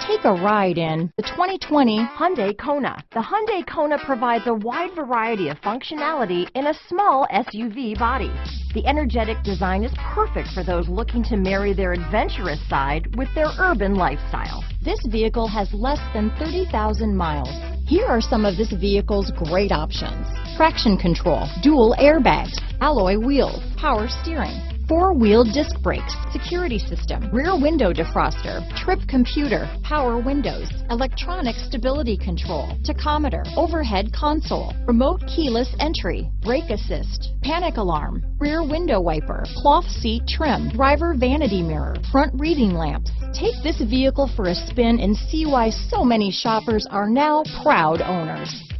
Take a ride in the 2020 Hyundai Kona. The Hyundai Kona provides a wide variety of functionality in a small SUV body. The energetic design is perfect for those looking to marry their adventurous side with their urban lifestyle. This vehicle has less than 30,000 miles. Here are some of this vehicle's great options: traction control, dual airbags, alloy wheels, power steering, four-wheel disc brakes, security system, rear window defroster, trip computer, power windows, electronic stability control, tachometer, overhead console, remote keyless entry, brake assist, panic alarm, rear window wiper, cloth seat trim, driver vanity mirror, front reading lamps. Take this vehicle for a spin and see why so many shoppers are now proud owners.